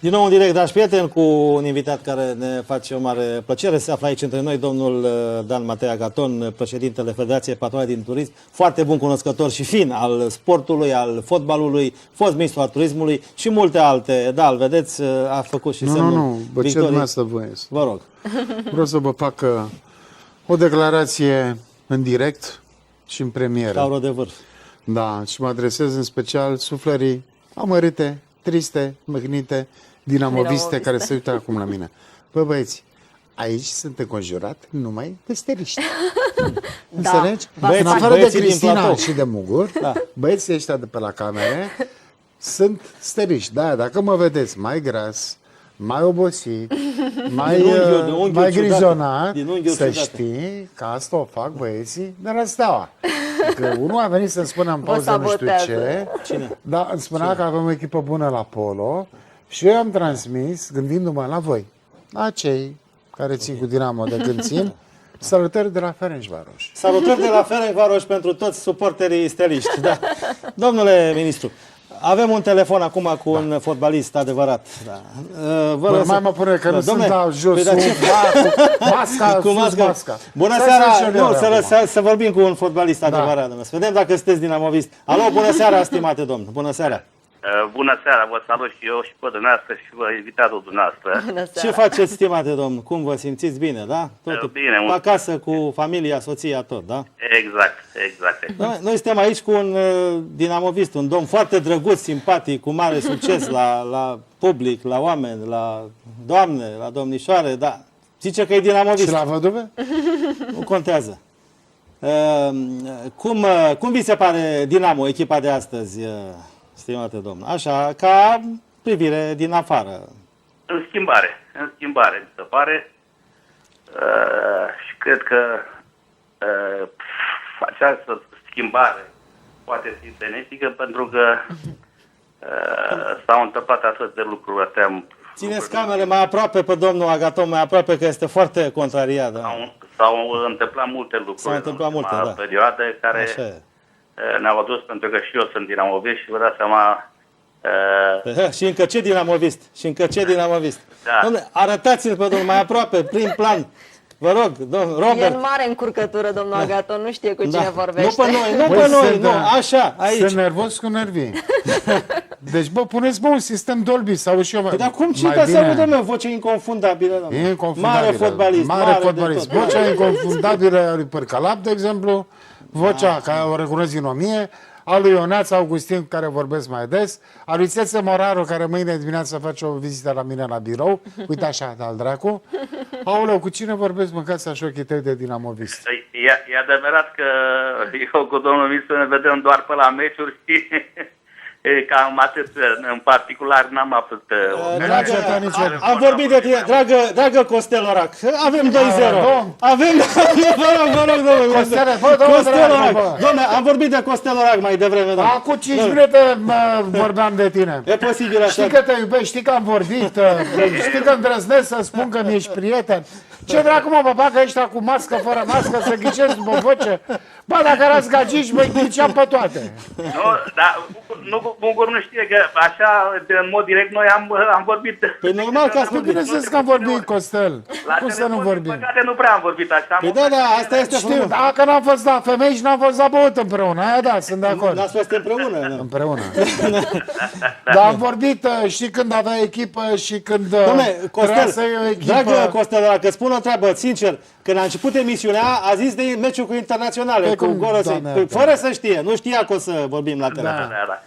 Din nou în direct, dragi prieteni, cu un invitat care ne face o mare plăcere. Se află aici între noi domnul Dan Matei Agaton, președintele Federației Patronale din Turism, foarte bun cunoscător și fin al sportului, al fotbalului, fost ministru al turismului și multe alte. Da, îl vedeți, a făcut și semnul Nu, bă, ce dumneavoastră voiesc. Vă rog. Vreau să vă fac o declarație în direct și în premieră. Taură de vârf. Da, și mă adresez în special suflării amărâte, triste, mâhnite, dinamoviste care se uită acum la mine. Bă, băieți, aici sunt înconjurat numai de steriști. Înțelegi? În afară de Cristina și de Mugur, băieții ăștia de pe la camere sunt steriști. Da, dacă mă vedeți mai gras, mai obosit, mai grizonat, să știi că asta o fac băieții de la Steaua. Că unul a venit să-mi spună în pauză nu știu ce, dar îmi spunea că avem o echipă bună la polo și eu am transmis, gândindu-mă la voi, la cei care țin cu Dinamo de când țin, salutări de la Ferencvaros. Salutări de la Ferencvaros pentru toți suporterii steliști. Da. Domnule ministru, avem un telefon acum cu un fotbalist adevărat. Da. Vă mai mă pune că nu sunt la jos cu masca. Bună seara! Să vorbim cu un fotbalist adevărat. Să vedem dacă sunteți dinamovist. Alo, bună seara, stimate domn. Bună seara! Bună seara, vă salut și eu și pe dumneavoastră și pe invitatul dumneavoastră. Ce faceți, stimate domn? Cum vă simțiți? Bine, da? Totul bine, acasă cu familia, soția, tot, da? Exact. Noi suntem aici cu un dinamovist, un domn foarte drăguț, simpatic, cu mare succes la public, la oameni, la doamne, la domnișoare, da. Zice că e dinamovist. Și la văduve? Nu contează. Cum vi se pare Dinamo, echipa de astăzi, stimate domn? Așa, ca privire din afară. În schimbare, mi se pare. Și cred că această schimbare poate fi benefică pentru că s-au întâmplat atât de lucruri. Țineți camerele mai aproape pe domnul Agaton, mai aproape, că este foarte contrariat. Da? S-au întâmplat multe lucruri în perioadă care ne-au adus, pentru că și eu sunt dinamovist și vă dați seama... Și încă ce dinamovist? Da. Dom'le, arătați-l pe domnul mai aproape, prin plan. Vă rog, domnul Robert. E în mare încurcătură, domnul Agaton, nu știe cu cine vorbește. Nu pe noi, nu, așa, aici. Sunt nervos cu nervii. Deci, puneți un sistem Dolby sau și eu. Dar cum cine să audă, mă, voce inconfundabilă, domnule? Inconfundabilă. Mare fotbalist. Vocea inconfundabilă a lui Părcalap, de exemplu, vocea care o recunosc din 1000, a lui Ioneț Augustin, care vorbesc mai des, a lui Țețe Moraru, care mâine dimineață face o vizită la mine la birou, uite așa, al dracu. Aoleu, cu cine vorbesc, mâncați așa ochii tăi de dinamovist? E adevărat că eu cu domnul ministru ne vedem doar pe la meciuri și cam atât. În particular n-am avut... Am vorbit de tine, dragă Costel Orac. Avem 2-0. Avem... Vă rog, domnule. Costel Orac. Dom'le, am vorbit de Costel Orac mai devreme. Acum 5 minute vorbeam de tine. E posibil așa. Știi că te iubești, știi că am vorbit, știi că îndrăznesc să spun că mi-ești prieten. Ce dracu, mă, băbacă ăștia cu mască, fără mască, să ghicesc după voce? Bă, dacă erați gagici, mă ghiceam pe toate. Nu, dar Bungur nu știe că așa, în mod direct, noi am vorbit. Păi normal că ați vorbit. Bineînțeles că am vorbit, Costel. Cum să nu vorbim? Păcate nu prea am vorbit așa. Păi da, asta este frumos. Știu, dacă n-am fost la femei și n-am fost la băut împreună, aia da, sunt de acord. N-ați fost împreună? Împreună. Dar am vorbit și când avea echipă și când trebuia să iei o echipă. Dragă Costel, dacă spun o treabă, sincer, când a început emisiunea, a zis de meciul cu Internaționale, cu Gorosei, fără să știe, nu știa că o să vorbim la telefon. Da.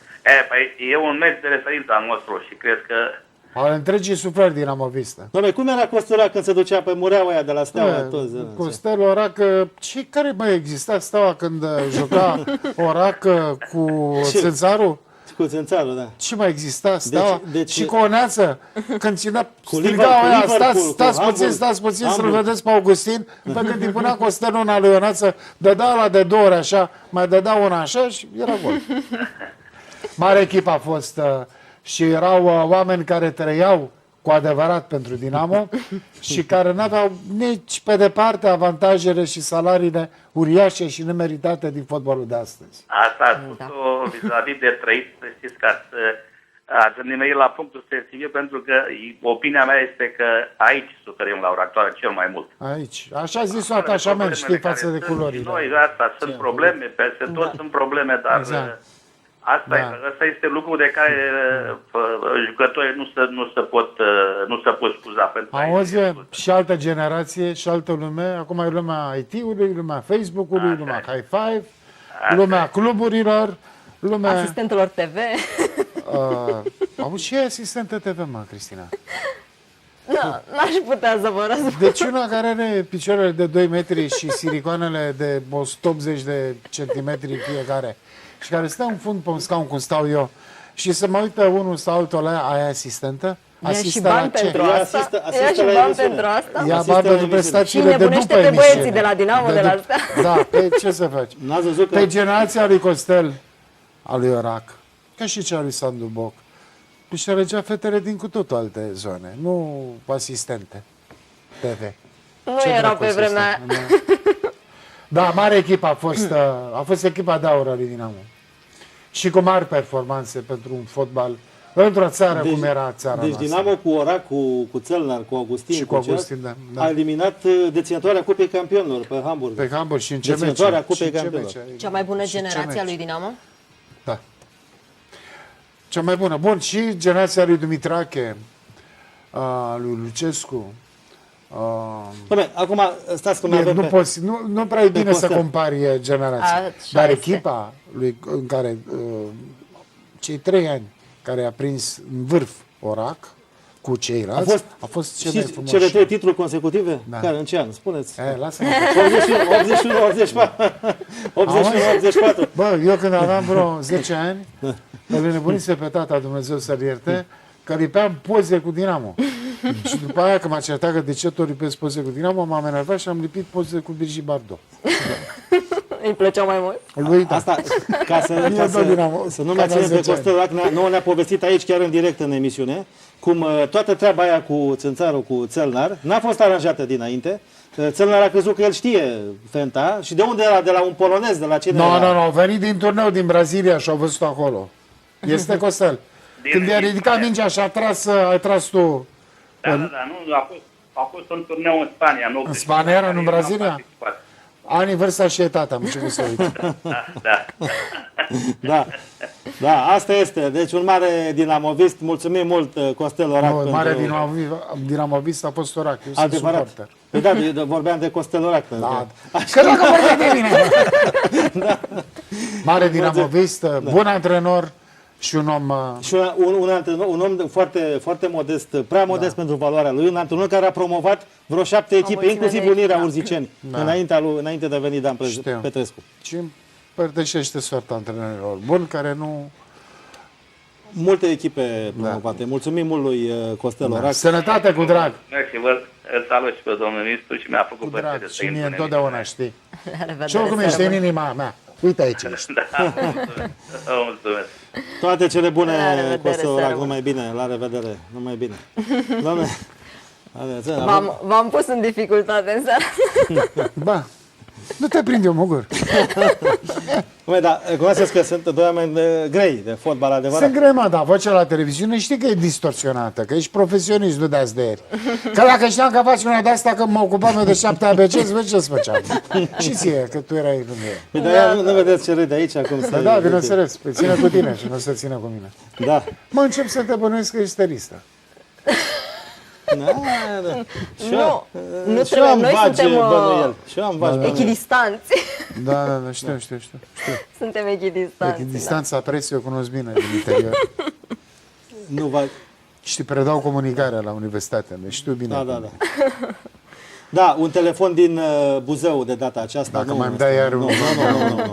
Păi e un meci de referință al nostru și cred că... Al întregii suflări dinamovistă. Doamne, cum era Costel Orac când se ducea pe mureaua aia de la Steaua? Costel Orac, care mai exista Steaua când juca Orac cu Țânțaru? Cu Țânțaru, da. Ce mai exista Steaua? Și cu Oneață, când ținea, striga aia, stați puțin să-l vedeți pe Augustin, pe când îi punea Costelul una lui Oneață, dădea la de 2 ori așa, mai dădea una așa și era gol. Mare echipă a fost și erau oameni care trăiau cu adevărat pentru Dinamo și care n-aveau nici pe departe avantajele și salariile uriașe și nemeritate din fotbalul de astăzi. Asta a spus-o vis-a-vis de trăit, să știți că ați nimerit la punctul sensibil, pentru că opinia mea este că aici suferim la ora actuală cel mai mult. Aici. Așa zis-o atașament, știi, față de culori. Noi, asta, sunt probleme, peste tot sunt probleme, dar Exact. asta este lucru de care jucătorii nu se pot scuza. Pentru Auzi, și altă generație, și altă lume, acum e lumea IT-ului, lumea Facebook-ului, lumea High Five, lumea cluburilor, lumea... Asistentelor TV. Auzi, ce e asistentă TV, mă, Cristina? Nu, n-aș putea să vă răspund. Deci una care are picioarele de 2 metri și silicoanele de 180 de centimetri fiecare și care stă în fund pe un scaun cum stau eu și să mă uită unul sau altul la ea, aia asistentă? Ia și Asistă bani la ce? pentru asta. Asistă Ia și la bani emisiune. pentru asta. Ia Asistă bani la pentru emisiune. prestațiile Și de nebunește după pe emisiune. băieții de la Dinamo, de la astea. Da, pe ce să faci? N-ați văzut că... Pe generația lui Costel, a lui Orac, ca și cea lui Sandu Boc, își alegea fetele din cu totul alte zone, nu asistente TV. Nu Ce erau dracu pe să vremea stai? aia. Da, mare echipă a fost echipa de aur a lui Dinamo. Și cu mari performanțe pentru un fotbal, într-o țară cum era țara Deci noastră. Dinamo cu Orac, cu Țelnar, cu Augustin, Și cu Augustin, da. a eliminat deținătoarea Cupei Campionilor pe Hamburg. Pe Hamburg și în ce Deținătoarea meci? Cupei Și în ce Campionilor. meci? Cea mai bună Și în ce generație a meci? lui Dinamo? Da. Cea mai bună. Bun, și generația lui Dumitrache, a lui Lucescu. Bine, acum stați că mai avem pe... Nu prea e bine să Costel. compari generații. Așa Dar este. echipa lui, în care cei 3 ani care a prins în vârf Orac cu ceilalți, a fost cel mai și frumos. cele 3 titluri consecutive? Da. Care, în ce an? Spuneți. Lasă-mă. 81, 84. 81, 84. Bă, eu când aveam vreo 10 ani, îl nebunise pe tata, Dumnezeu să-l ierte, că lipeam poze cu Dinamo. Și după aia, când m-a certat că de ce tot lipesc poze cu Dinamo, m-am enervat și am lipit poze cu Brigitte Bardot. Îi plăceau mai mult? Lui, da. Asta, ca să nu mai Ca ținem pe 10 ani. Costel Orac, nouă ne-a povestit aici, chiar în direct în emisiune, cum toată treaba aia cu Țânțarul, cu Țelnar, n-a fost aranjată dinainte. Țelnar a crezut că el știe fenta și de unde era? De la un polonez, de la cine Nu, era? nu, au venit din turneu din Brazilia și au văzut acolo. Este Costel. Când i-a ridicat mingea și ai tras tu. Da, nu, a fost un turneu în Spania. Nu, În Spania era, nu în n-am Brazilia? participat. Ani, vârsta și etatea, am început să uit. Da. Da, asta este. Deci un mare dinamovist. Mulțumim mult, Costel Orac. Nu, pentru... mare dinamovist a fost Orac. Eu sunt Adevărat. suporter. Păi da, eu vorbeam de Costel Orac. Da. Că dacă vorbeai de mine. Mare dinamovist, bun antrenor și un om... Și un om foarte, foarte modest, prea modest pentru valoarea lui, un antrenor care a promovat vreo 7 echipe, mulțime inclusiv de Unirea echipe. Urziceni, Da. înainte de a veni Dan Știu. Petrescu. Și împărtășește soarta antrenorilor buni care nu... Multe echipe promovate. Mulțumim mult lui Costel Orac. Sănătate cu drag. Mersi, vă îl salut și pe domnul ministru și mi-a făcut Cu drag. plăcere să Și intru mie în întotdeauna, știi. La revedere, Și oricum să ești în rămână. inima mea. Uite aici ești. Da, mulțumesc. Toate cele bune, La revedere, Costel să Orac. rămână. Numai bine. La revedere. Numai bine. Doamne, V-am pus în dificultate în seara. Ba, nu te prind eu, mugur. dar recunoașteți că sunt doi oameni grei de fotbal adevărat. Sunt greu, mă, dar vocea la televiziune știi că e distorsionată, că ești profesionist, nu de-azi de ieri. Că dacă știam că faci una de-asta, că mă ocupam eu de 7 ABC, vezi ce-ți făceam. Și ție, că tu erai lângă el. Păi, dar nu vedeți ce râde aici acum. Da, da, bineînțeles, păi ține cu tine și nu se ține cu mine. Da. Mă încep să te bănuiesc că ești steristă. Da. Nu trebuie, noi suntem Și eu am vagi bănuieli. echidistanți. Da, știu. Suntem echidistanți. Distanța preț eu cunosc bine din interior. Nu va... Și predau comunicarea la universitate, deci știu bine. Da. Da, un telefon din Buzău de data aceasta. Dacă mai îmi dai iar nu.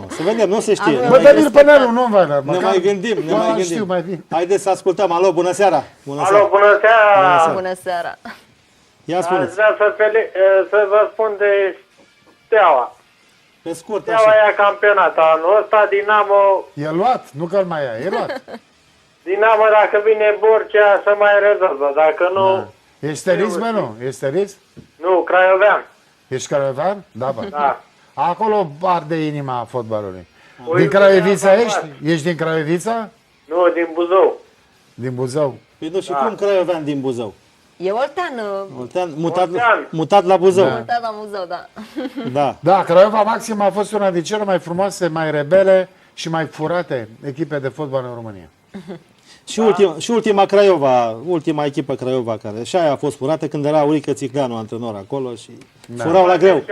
Să vedem, nu se știe. Bă, Danil Păneru, nu Weiler. Ne mai gândim. Știu mai bine. Haideți să ascultăm. Alo, bună seara. Alo, bună seara! Bună seara. Ia Aș spuneți. vrea să vă spun de Steaua. Pe scurt, Steaua așa. ia campionat anul ăsta, Dinamo, E luat, nu că-l mai ia, e luat. dacă vine Borcea să mai rezolvă, dacă nu, Ești sterist, bă, nu? Ești sterist? nu, Craiovean. Ești craiovean? Da, bă. Da. Acolo arde inima fotbalului. O Din iubire Craiovița am ești? Ești din Craiovița? Nu, din Buzău. din Buzău. Păi nu, și cum craiovean din Buzău? E oltean, Oltean, Oltean. mutat la Buzău. oltean la muzeu, da. Da. Da, Craiova Maxim a fost una din cele mai frumoase, mai rebele și mai furate echipe de fotbal în România. Și ultima Craiova, ultima echipă Craiova care și aia a fost furată când era Aurică Țicleanu antrenor acolo și furau la greu.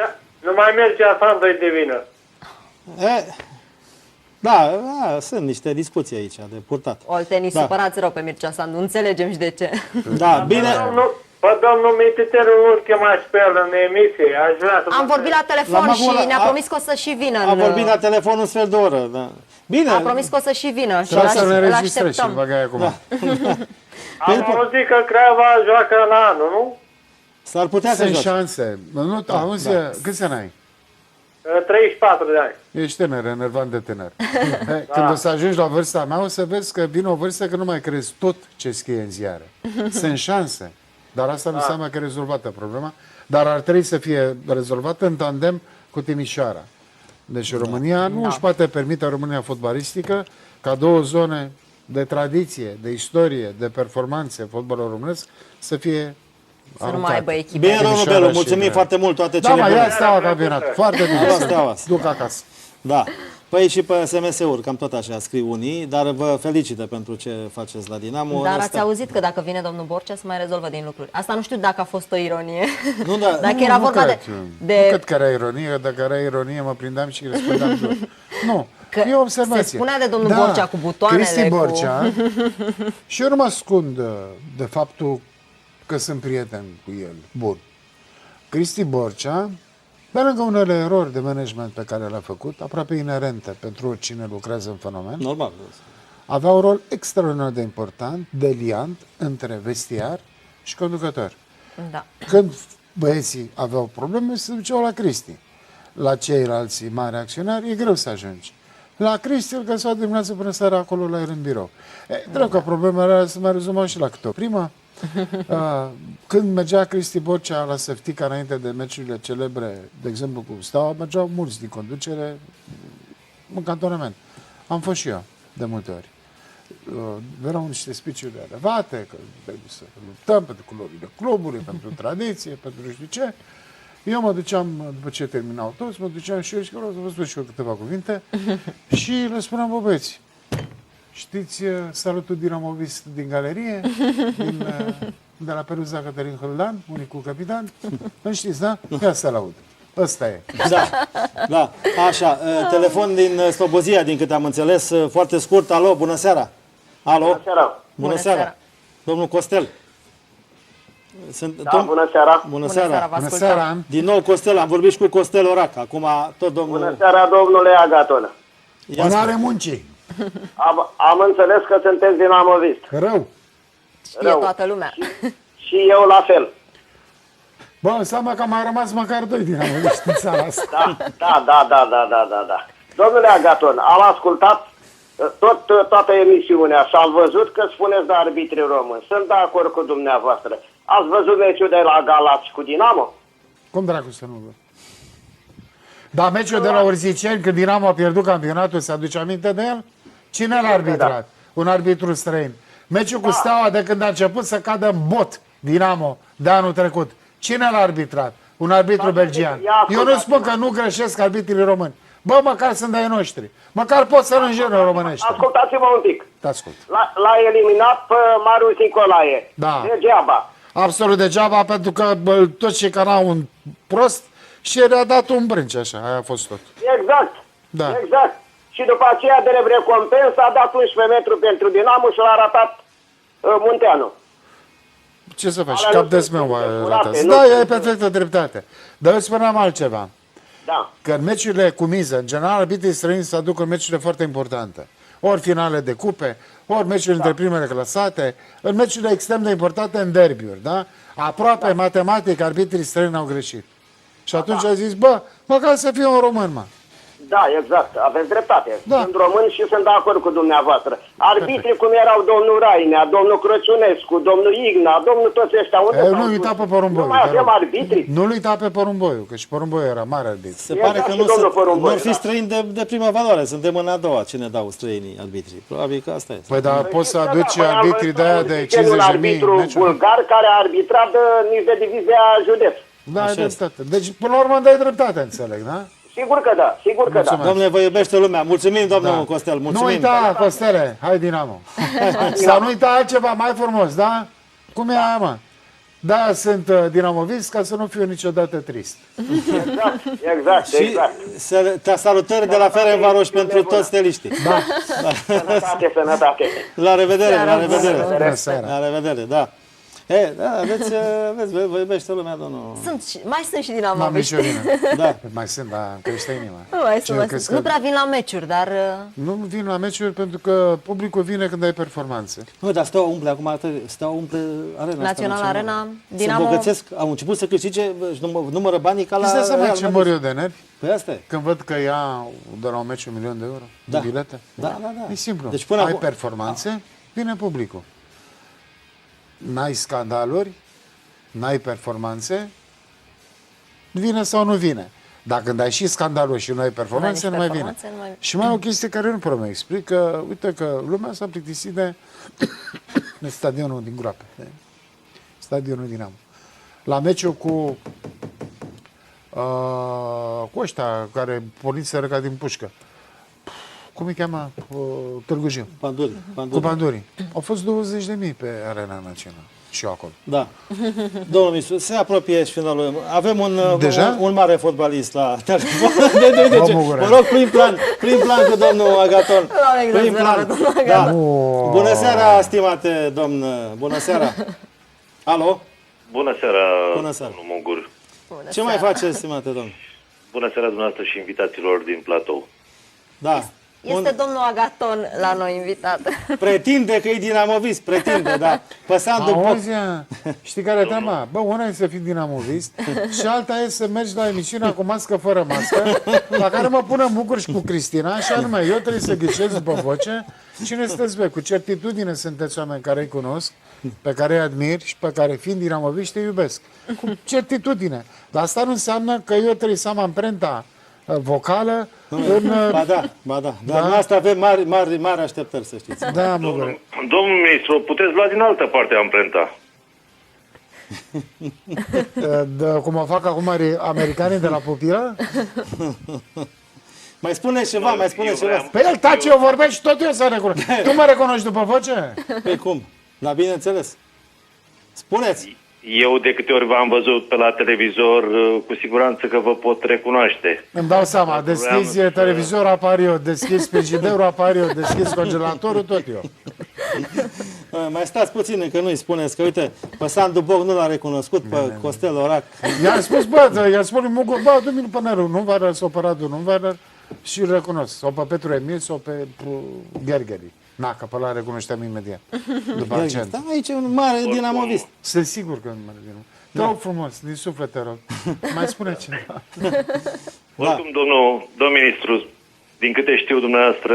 Nu mai merge asta de vină. Da, sunt niște discuții aici de purtat. Oltenii Da. supărați rău pe Mircea Sandu, înțelegem și de ce. Da, bine. Domnul Mititelu nu-l chemați pe el în emisie. Aș vrea să Am vorbit la telefon La și Magula- ne-a promis că o să și vină. Am vorbit la telefon un sfert de oră. Da. Bine. A promis că o să și vină și Trebuie să ne îl înregistrezi și îl așteptăm. băgai acum. Am auzit că Craiova joacă la anul, nu? S-ar putea să Sunt joace. șanse. Nu, auzi, câți ani ai? 34 de ani. Ești tânăr, enervant de tânăr. Când o să ajungi la vârsta mea, o să vezi că vine o vârstă că nu mai crezi tot ce scrie în ziare. Sunt șanse. Dar asta nu înseamnă că e rezolvată problema. Dar ar trebui să fie rezolvată în tandem cu Timișoara. Deci România nu își poate permite, România fotbalistică, ca două zone de tradiție, de istorie, de performanțe fotbalul românesc să fie Să nu mai aibă echipe. Bine, domnul Timișoara Belu, și mulțumim de- foarte mult, toate Da, cele mai bune. ia Steaua campionat. Foarte bine. Ia Steaua. Duc acasă. Da. Păi și pe SMS-uri, cam tot așa scriu unii, dar vă felicită pentru ce faceți la Dinamo. Dar Asta- ați auzit că dacă vine domnul Borcea se mai rezolvă din lucruri. Asta nu știu dacă a fost o ironie. Nu, da. Dacă era vorba de... Nu cred că era ironie, dacă era ironie mă prindeam și răspundeam jur. Nu, Că e o observație. se spunea de domnul Borcea cu butoanele, Cristi cu- Borcea, și eu nu mă ascund de faptul că sunt prieten cu el. Bun. Cristi Borcea, pe lângă unele erori de management pe care le-a făcut, aproape inerente pentru oricine lucrează în fenomen, Normal. avea un rol extraordinar de important, de liant între vestiar și conducător. Da. Când băieții aveau probleme, se duceau la Cristi. La ceilalți mari acționari e greu să ajungi. La Cristi îl găseau dimineața până seara acolo la el în birou. Trebuie că problemele alea se mai rezumau și la câte o primă. Când mergea Cristi Borcea la Săftica înainte de meciurile celebre, de exemplu cu Steaua, mergeau mulți din conducere în cantonament. Am fost și eu, de multe ori. Erau niște speech-uri elevate, că trebuie să luptăm pentru culorile clubului, pentru tradiție, pentru nu știu ce. Eu mă duceam, după ce terminau toți, mă duceam și eu și vreau să vă spun și eu câteva cuvinte și le spuneam, bă băieți, știți salutul dinamovist din galerie, de la Peruza Cătălin Hâldan, unicul capitan? Nu știți, da? Ia să-l aud. Ăsta e. Da, da. Așa, telefon din Slobozia, din câte am înțeles, foarte scurt. Alo, bună seara. Alo. Bună seara. Bună seara. Domnul Costel. Da, bună seara. Bună Bună seara. seara, vă Bună ascultăm. seara. Din nou Costel, am vorbit și cu Costel Orac. Acum tot domnul... Bună seara, domnule Agaton. Ia Onoare muncii. Am înțeles că sunteți dinamovist. Rău. Știe toată lumea. Și eu la fel. Bă, înseamnă că mai rămas măcar doi dinamoviști în țara asta. Da. Domnule Agaton, am ascultat toată emisiunea și am văzut că spuneți de arbitrii români. Sunt de acord cu dumneavoastră. Ați văzut meciul de la Galați cu Dinamo? Cum dracu să nu văd? Dar meciul de la Urziceni, când Dinamo a pierdut campionatul, se aduce aminte de el? Cine l-a arbitrat? Un arbitru străin. Meciul cu Steaua, de când a început să cadă în bot Dinamo de anul trecut. Cine l-a arbitrat? Un arbitru belgian. Eu nu spun că nu greșesc arbitrii români. Bă, măcar sunt de-ai noștri. Măcar pot să înjură românește. Ascultați-mă un pic. Te ascult. L-a eliminat pe Marius Nicolae. Da. Degeaba. Absolut degeaba, pentru că toți cei care au un prost și le-a dat un brânci, așa, aia a fost tot. Exact. Da. Exact. Și după aceea de recompensă a dat 11 metri pentru Dinamo și l-a ratat Munteanu. Ce să faci? Alea Cap nu de sunt smeu curate, arată. nu Da, sunt- e perfectă dreptate. Dar eu spuneam altceva. Da. Că în meciurile cu miză, în general, arbitrii străini se aduc în meciurile foarte importante. Ori finale de cupe, ori meciuri între primele clasate, în meciurile extrem de importante, în derbiuri, da? Aproape matematic, arbitrii străini au greșit. Și atunci a zis, bă, măcar să fie un român, mă. Da, exact, aveți dreptate. Da. Sunt român și sunt de acord cu dumneavoastră. Arbitrii cum erau domnul Rainea, domnul Crăciunescu, domnul Igna, domnul toți ăștia. Unde Nu s-au uita dus? pe Porumboiu. Nu mai te avem rog. arbitri? Nu-l uita pe Porumboiu, că și Porumboiu era mare arbitru. Se pare Exact, că și nu domnul Porumboiu, ar fi da. străini de prima valoare. Suntem în a doua. Ce ne dau străinii arbitrii? Probabil că asta este. Păi dar poți să aduci Da, arbitrii de aia de un 50.000 arbitru meciuri? bulgar care a arbitrat nici de divizia județ. Da, ai Așa este. dreptate. Deci, până la urmă, îmi dai dreptate, înțeleg, da? Sigur că da, sigur că da. Domnule, vă iubește lumea. Mulțumim, domnul Costel. Nu Mulțumim. uita, Costele, hai Dinamo. Să nu uita altceva mai frumos, da? Cum e aia, mă? Da, sunt dinamovist ca să nu fiu niciodată trist. Exact, exact, Și exact. salutări de la Ferencvaros pentru toți steliștii. Da, Sănătate, sănătate. La revedere, la revedere. bună seara. La revedere, da. Da, vezi, vă iubește lumea, domnul. Mai sunt și N-am dinamoviști. nicio vină. Da. Mai sunt, dar crește inima. Mai Cine sunt, mai crezi sunt. Nu că- prea vin la meciuri, dar Nu vin la meciuri pentru că publicul vine când ai performanțe. Nu, dar Steaua umple acum, Steaua umple arena. Național asta, Arena, Se Dinamo- îmbogățesc, au început să câștige, își numără banii ca la Îți dai seama Real ce Madrid. mor eu de nervi? Păi asta e. Când văd că ia de la un meci 1.000.000 de euro Da. de bilete? Da. E simplu. Deci până ai acum- performanțe, vine publicul. N-ai scandaluri, n-ai performanțe, vine sau nu vine. Dacă când ai și scandaluri și nu ai performanțe, nu Nu ai mai nici vine. performanțe, nu mai- Și mai e o chestie care nu prea mă explic, că uite că lumea s-a plictisit de stadionul din Groape, de stadionul Dinamo. La meciul cu ăștia care porniseră ca din pușcă. Cum îi cheamă? Târgu Jiu. Panduri. Cu bandurii. Au fost 20.000 pe Arena Națională. Și eu acolo. Da. Domnul Misu, se apropie și finalul. Avem Deja? un mare fotbalist la telefon. Vă bucură. Mă rog, prin plan cu domnul Agaton. Doamne, Prin grație, plan. domnul Da. Agaton. Bună seara, stimate domn. Bună seara. Alo? Bună seara, Bună seara. domnul Mungur. Ce mai faceți, stimate domn? Bună seara dumneavoastră și invitaților din platou. Da. Este domnul Agaton la noi invitat. Pretinde că e dinamovist, pretinde, da. Păsând după... Auzi, știi care e treaba? Bă, una e să fii dinamovist și alta e să mergi la emisiunea cu mască fără mască, la care mă pune Mugur și cu Cristina, și anume, eu trebuie să ghicesc după voce cine sunteți voi. Cu certitudine sunteți oameni care îi cunosc, pe care îi admir și pe care, fiind dinamoviști, îi iubesc. Cu certitudine. Dar asta nu înseamnă că eu trebuie să am amprenta vocală în... Ba da. Dar în asta avem mari așteptări, să știți. Da, Mugure. Domnul ministru, puteți lua din altă parte amprenta. Cum o fac acum americanii de la pupilă? Mai spuneți ceva, mai spuneți ceva. Pe el taci, eu vorbesc și tot eu să recunosc. Tu mă recunoști după voce? Păi cum? Da, bineînțeles. Spuneți. Eu de câte ori v-am văzut pe la televizor, cu siguranță că vă pot recunoaște. Îmi dau seama, deschizi televizorul, apar eu, deschizi frigiderul, apar eu, deschizi congelatorul, tot eu. Mai stați puțin, că nu-i spuneți, că uite, pe Sandu Boc nu l-a recunoscut, pe Costel Orac. I-am spus, bă, i-am spus lui Mugur, bă, du-mi pe Năru, nu vă sau pe Radu, nu vă și îl recunosc. Sau pe Petru Emil, sau pe Ghergheri. Na, că pe ăla recunoșteam imediat. După accent. Da, aici e un mare dinamovist. Sunt sigur că nu mă recunosc. Te rog frumos, din suflet te rog. Mai spune ceva. Oricum, domn ministru, din câte știu dumneavoastră,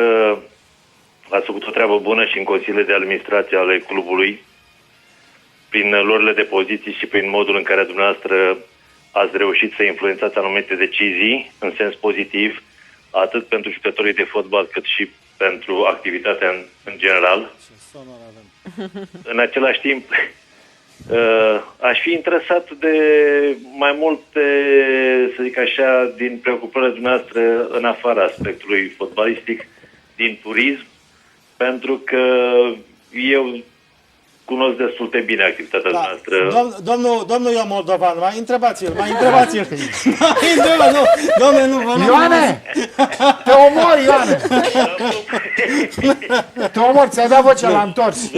ați făcut o treabă bună și în consiliile de administrație ale clubului, prin luările de poziții și prin modul în care dumneavoastră ați reușit să influențați anumite decizii în sens pozitiv, atât pentru jucătorii de fotbal, cât și pentru activitatea în general. În același timp, aș fi interesat de mai multe, să zic așa, din preocupările dumneavoastră în afara aspectului fotbalistic, din turism, pentru că eu cunosc destul de bine activitatea noastră. Domnul Ion Moldovan, mai întrebați-l. Domnule, nu vă rog. Ioane! Te omori, Ioane! Te omori, ți-ai dat vocea la întors.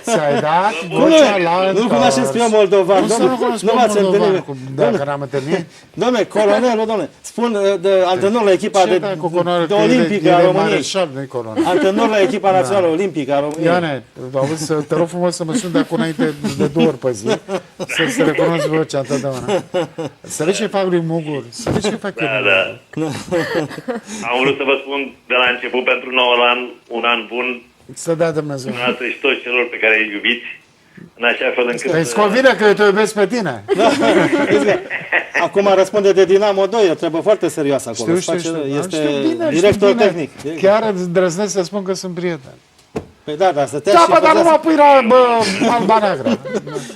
Ți-ai dat vocea la întors. Nu cunoașteți pe Ion Moldovan. Nu să nu cunosc pe Nu v-ați Moldovan, întâlnit. dacă n-am întâlnit. Dom'le, colonelul, dom'le, spun antrenor la echipa Ce dai cu conoare, de că olimpică a el e României. mareșal, nu-i colonel. Antrenor la echipa națională olimpică a României. Ioane, auzi, te rog frumos să mă sun de acum înainte de 2 ori pe zi, să recunosc vocea întotdeauna. Să vezi ce fac lui Mugur, să vezi ce fac eu. Da. Am vrut să vă spun de la început pentru noul an, un an bun, Să dea Dumnezeu. dumneavoastră și toți celor pe care îi iubiți, în așa fel încât... Îți convine că eu te iubesc pe tine. Acum răspunde de Dinamo 2, o treabă foarte serioasă acolo. Știu. Este Știu bine, director știu bine. tehnic. Chiar îndrăznesc să spun că sunt prieten. Păi da, stătea Da, și bă, dar nu făcea, mă pui la Alba Neagră.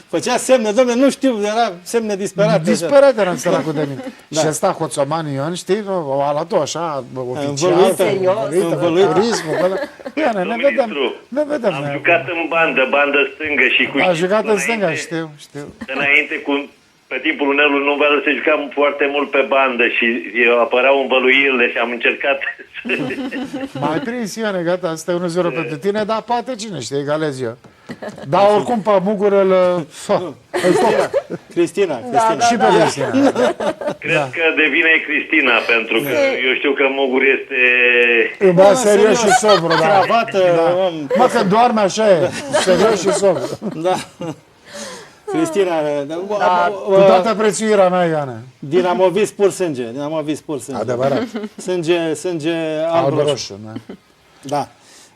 făcea semne, domnule, nu știu, era semne disperate. Disperat eram săracul de mine. Și ăsta, Hoțoman Ion, știi, a luat-o așa, oficial. Învăluită, Serios? învăluită. Turismul, bă, Ione, ne vedem. Ne vedem. Am jucat în bandă stângă și cu... A jucat în stânga, înainte- știu. Înainte, pe timpul unelului Nuvel, se jucam foarte mult pe bandă și apăreau învăluirile și am încercat Mai prins, Ione, gata, asta e 1-0 pentru tine, dar poate cine știe, egalez eu. Dar oricum pe Mugur îl Cristina. și pe Cristina. Cred că devine Cristina, pentru că eu știu că Mugur este... Da, serios și sobru, da. Cravată, om. Mă, când doarme așa e, serios și sobru. Da. Cristina, Cu toată prețuirea mea, Ioane. Dinamovist pur sânge. Dinamovist pur sânge. Adevărat. Sânge alb roșu. Alb-roșu, da.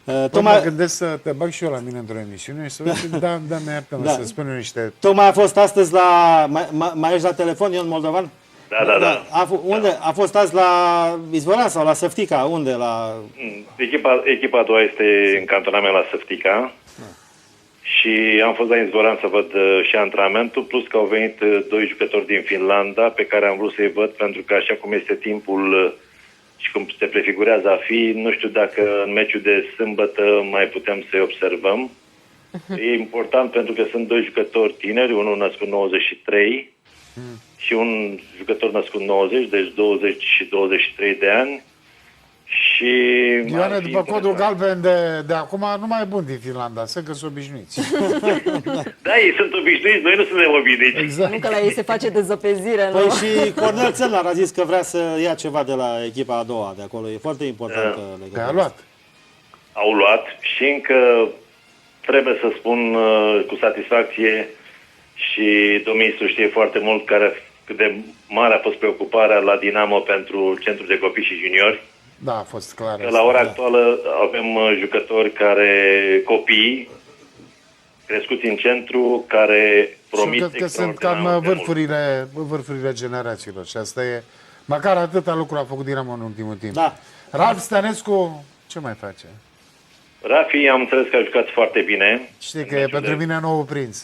Da. Tot mă gândesc să te bag și eu la mine într-o emisiune și să văd, da, iartă-mă, Da. să spun eu niște... Tocmai a fost astăzi la... Mai ești la telefon, Ion Moldovan? Da. Unde? A fost azi la Izvoran sau la Săftica? Unde? La... Echipa a doua este în cantonament la Săftica. Și am fost la Izvoran să văd și antrenamentul, plus că au venit 2 jucători din Finlanda pe care am vrut să-i văd, pentru că așa cum este timpul și cum se prefigurează a fi, nu știu dacă în meciul de sâmbătă mai putem să-i observăm. E important pentru că sunt 2 jucători tineri, unul născut 93 și un jucător născut 90, deci 20 și 23 de ani. Și Ioane, după codul galben de acum, nu mai e bun din Finlanda, să că sunt obișnuiți. Da, ei sunt obișnuiți, noi nu suntem obișnuiți. Exact. Nu că la ei se face dezăpezire, nu? Păi și Cornel Țărnar a zis că vrea să ia ceva de la echipa a doua de acolo. E foarte important. Că a luat. Au luat și încă trebuie să spun cu satisfacție și domnul ministru știe foarte mult cât de mare a fost preocuparea la Dinamo pentru centrul de copii și juniori. Da, a fost clar. Că la ora actuală avem jucători copii crescuți în centru, care promit cred că sunt extraordinar cam de mult. vârfurile generațiilor și asta e, măcar atâta lucru a făcut Dinamo în ultimul timp. Da. Ralf Stănescu, ce mai face? Rafi, am înțeles că a jucat foarte bine. Știi că e pentru mine nou prinț.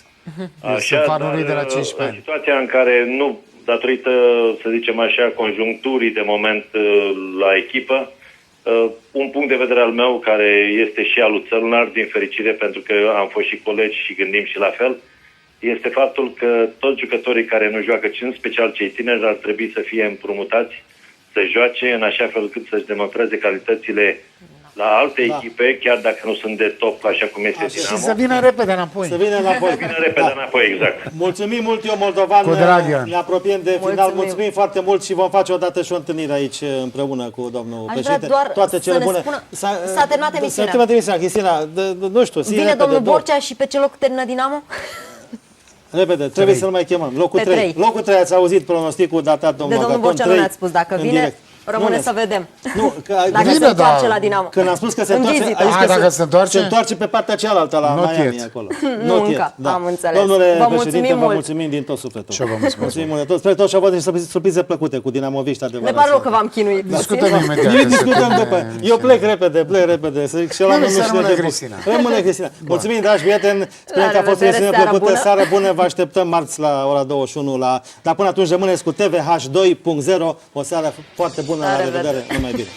Așa, Sunt fanul lui dar, de la 15 în ani. situația în care nu, datorită, să zicem așa, conjuncturii de moment la echipă, un punct de vedere al meu, care este și al lui Țărnar, din fericire, pentru că am fost și colegi și gândim și la fel, este faptul că toți jucătorii care nu joacă, și în special cei tineri, ar trebui să fie împrumutați, să joace în așa fel cât să-și demonstreze calitățile la alte echipe, chiar dacă nu sunt de top, așa cum este Și Dinamo. să vină repede înapoi. Să vină înapoi. Vină repede înapoi, exact. Mulțumim mult, eu Moldovan. Cu drag, Ion. Ne apropiem de final. Mulțumim. Mulțumim foarte mult și vom face odată și o întâlnire aici împreună cu domnul Aș vrea președinte. doar Toate cele să ne bune. spună- s-a terminat emisiunea. S-a terminat emisiunea, Cristina. Nu știu, Vine domnul Borcea și pe ce loc termină Dinamo? Repede, trebuie să-l mai chemăm. Locul Pe 3. trei. Locul 3 ați auzit pronosticul datat De domnul domnul Agaton, Borcea nu 3 ne-ați spus. Dacă în vine, direct. rămâne Nu, să vedem. Nu, Dacă Vine, se întoarce da. la Dinamo. când am spus că se În întoarce, vizită. a zis A, că dacă se întoarce? se întoarce pe partea cealaltă la Not Miami yet. acolo. Nu Not încă, yet, am înțeles. Domnule Vă președinte, mulțumim vă mult. mulțumim din tot sufletul. Și eu vă mulțumesc. Mulțumim mult de tot. Sper tot și aveți niște surprize plăcute cu dinamoviști Ne adevărați. pare rău că v-am chinuit. Discutăm puțin. imediat. Noi că se discutăm termine după. Eu emisiunea. plec repede. Să zic și la Bine, nu să știu rămână de Cristina. Rămâne Cristina. Mulțumim, dragi prieteni. Sperăm că a fost o revedere, emisiune seară plăcută. bună. Seară bună. Vă așteptăm marți la ora 21 dar până atunci rămâneți cu TVH 2.0. O seară foarte bună. La revedere. Numai bine.